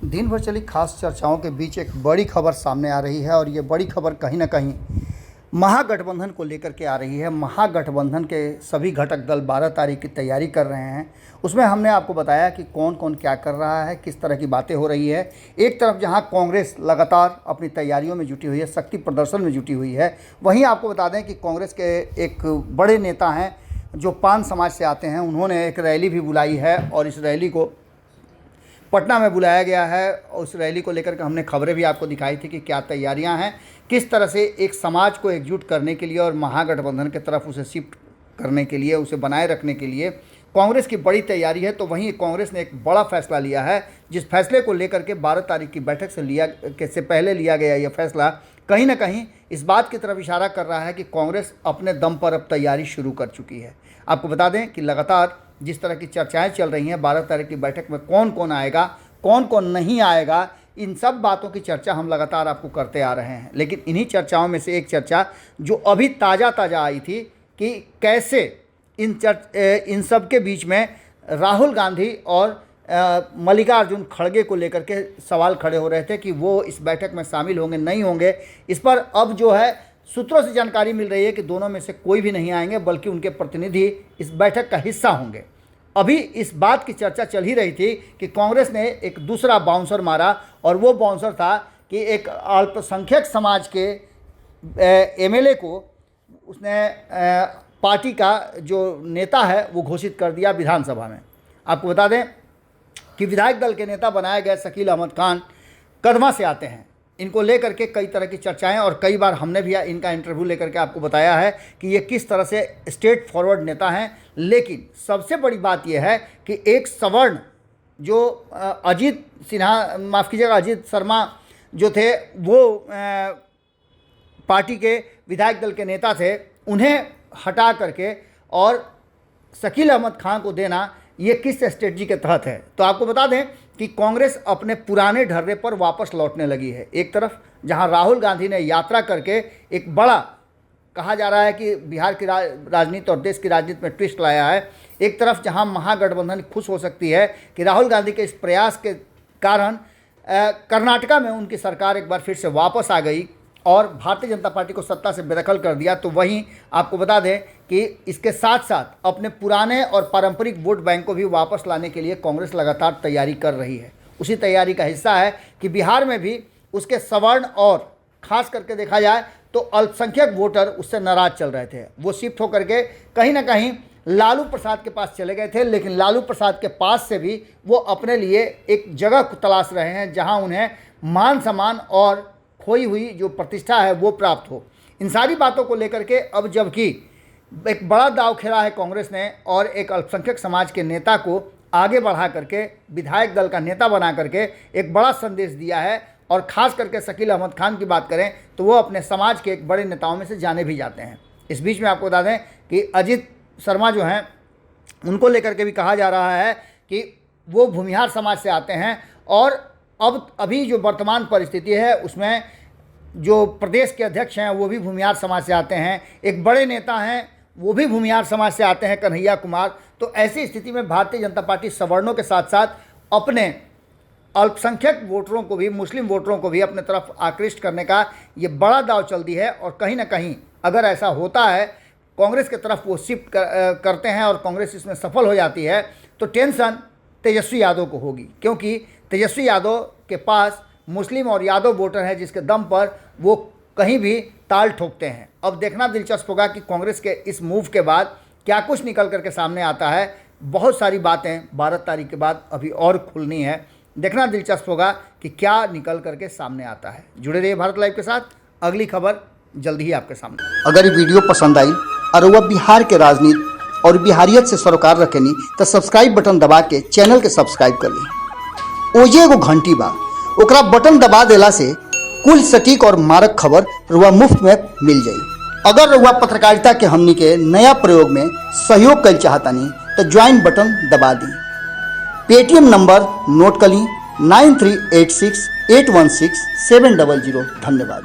दिन भर चली खास चर्चाओं के बीच एक बड़ी खबर सामने आ रही है और ये बड़ी खबर कहीं ना कहीं महागठबंधन को लेकर के आ रही है। महागठबंधन के सभी घटक दल 12 तारीख की तैयारी कर रहे हैं। उसमें हमने आपको बताया कि कौन कौन क्या कर रहा है, किस तरह की बातें हो रही है। एक तरफ जहां कांग्रेस लगातार अपनी तैयारियों में जुटी हुई है, शक्ति प्रदर्शन में जुटी हुई है, वहीं आपको बता दें कि कांग्रेस के एक बड़े नेता हैं जो पान समाज से आते हैं। उन्होंने एक रैली भी बुलाई है और इस रैली को पटना में बुलाया गया है। उस रैली को लेकर के हमने खबरें भी आपको दिखाई थी कि क्या तैयारियां हैं, किस तरह से एक समाज को एकजुट करने के लिए और महागठबंधन की तरफ उसे शिफ्ट करने के लिए, उसे बनाए रखने के लिए कांग्रेस की बड़ी तैयारी है। तो वहीं कांग्रेस ने एक बड़ा फैसला लिया है, जिस फैसले को लेकर के 12 तारीख की बैठक से पहले लिया गया यह फैसला कहीं ना कहीं इस बात की तरफ इशारा कर रहा है कि कांग्रेस अपने दम पर अब तैयारी शुरू कर चुकी है। आपको बता दें कि लगातार जिस तरह की चर्चाएं चल रही हैं, 12 तारीख की बैठक में कौन कौन आएगा, कौन कौन नहीं आएगा, इन सब बातों की चर्चा हम लगातार आपको करते आ रहे हैं। लेकिन इन्हीं चर्चाओं में से एक चर्चा जो अभी ताज़ा आई थी कि कैसे इन सब के बीच में राहुल गांधी और मल्लिकार्जुन खड़गे को लेकर के सवाल खड़े हो रहे थे कि वो इस बैठक में शामिल होंगे नहीं होंगे। इस पर अब जो है सूत्रों से जानकारी मिल रही है कि दोनों में से कोई भी नहीं आएंगे, बल्कि उनके प्रतिनिधि इस बैठक का हिस्सा होंगे। अभी इस बात की चर्चा चल ही रही थी कि कांग्रेस ने एक दूसरा बाउंसर मारा और वो बाउंसर था कि एक अल्पसंख्यक समाज के एमएलए को उसने पार्टी का जो नेता है वो घोषित कर दिया विधानसभा में। आपको बता दें कि विधायक दल के नेता बनाए गए शकील अहमद खान कदमा से आते हैं। इनको लेकर के कई तरह की चर्चाएं और कई बार हमने भी इनका इंटरव्यू लेकर के आपको बताया है कि ये किस तरह से स्ट्रेट फॉरवर्ड नेता हैं। लेकिन सबसे बड़ी बात यह है कि एक सवर्ण जो अजीत सिन्हा, माफ़ कीजिएगा, अजीत शर्मा जो थे वो पार्टी के विधायक दल के नेता थे, उन्हें हटा करके और शकील अहमद खान को देना ये किस स्ट्रेटजी के तहत है। तो आपको बता दें कि कांग्रेस अपने पुराने ढर्रे पर वापस लौटने लगी है। एक तरफ जहां राहुल गांधी ने यात्रा करके एक बड़ा, कहा जा रहा है कि बिहार की राजनीति और देश की राजनीति में ट्विस्ट लाया है। एक तरफ जहां महागठबंधन खुश हो सकती है कि राहुल गांधी के इस प्रयास के कारण कर्नाटका में उनकी सरकार एक बार फिर से वापस आ गई और भारतीय जनता पार्टी को सत्ता से बेदखल कर दिया। तो वहीं आपको बता दें कि इसके साथ साथ अपने पुराने और पारंपरिक वोट बैंक को भी वापस लाने के लिए कांग्रेस लगातार तैयारी कर रही है। उसी तैयारी का हिस्सा है कि बिहार में भी उसके सवर्ण और खास करके देखा जाए तो अल्पसंख्यक वोटर उससे नाराज चल रहे थे। वो शिफ्ट होकर के कहीं ना कहीं लालू प्रसाद के पास चले गए थे, लेकिन लालू प्रसाद के पास से भी वो अपने लिए एक जगह तलाश रहे हैं जहाँ उन्हें मान सम्मान और खोई हुई जो प्रतिष्ठा है वो प्राप्त हो। इन सारी बातों को लेकर के अब जबकि एक बड़ा दांव खेला है कांग्रेस ने और एक अल्पसंख्यक समाज के नेता को आगे बढ़ा करके विधायक दल का नेता बना करके एक बड़ा संदेश दिया है। और ख़ास करके शकील अहमद खान की बात करें तो वो अपने समाज के एक बड़े नेताओं में से जाने भी जाते हैं। इस बीच में आपको बता दें कि अजीत शर्मा जो हैं उनको लेकर के भी कहा जा रहा है कि वो भूमिहार समाज से आते हैं और अभी जो वर्तमान परिस्थिति है उसमें जो प्रदेश के अध्यक्ष हैं वो भी भूमिहार समाज से आते हैं। एक बड़े नेता हैं वो भी भूमिहार समाज से आते हैं, कन्हैया कुमार। तो ऐसी स्थिति में भारतीय जनता पार्टी सवर्णों के साथ साथ अपने अल्पसंख्यक वोटरों को भी, मुस्लिम वोटरों को भी अपने तरफ आकृष्ट करने का ये बड़ा दांव चल दी है। और कहीं ना कहीं अगर ऐसा होता है, कांग्रेस की तरफ वो शिफ्ट करते हैं और कांग्रेस इसमें सफल हो जाती है, तो टेंशन तेजस्वी यादव को होगी, क्योंकि तेजस्वी यादव के पास मुस्लिम और यादव वोटर हैं जिसके दम पर वो कहीं भी ताल ठोकते हैं। अब देखना दिलचस्प होगा कि कांग्रेस के इस मूव के बाद क्या कुछ निकल करके सामने आता है। बहुत सारी बातें 12 तारीख के बाद अभी और खुलनी है। देखना दिलचस्प होगा कि क्या निकल करके सामने आता है। जुड़े रहिए भारत लाइव के साथ, अगली खबर जल्दी ही आपके सामने। अगर ये वीडियो पसंद आई और वह बिहार के राजनीति और बिहारियत से सरोकार रखेनी तो सब्सक्राइब बटन दबा के चैनल के सब्सक्राइब कर ली। ओजे एगो घंटी बा, ओकरा बटन दबा देला से कुल सटीक और मारक खबर रुआ मुफ्त में मिल जाई। अगर रुआ पत्रकारिता के हमनी के नया प्रयोग में सहयोग कर चाहतानी तो ज्वाइन बटन दबा दी। पेटीएम नंबर नोट कर ली 9386816700। धन्यवाद।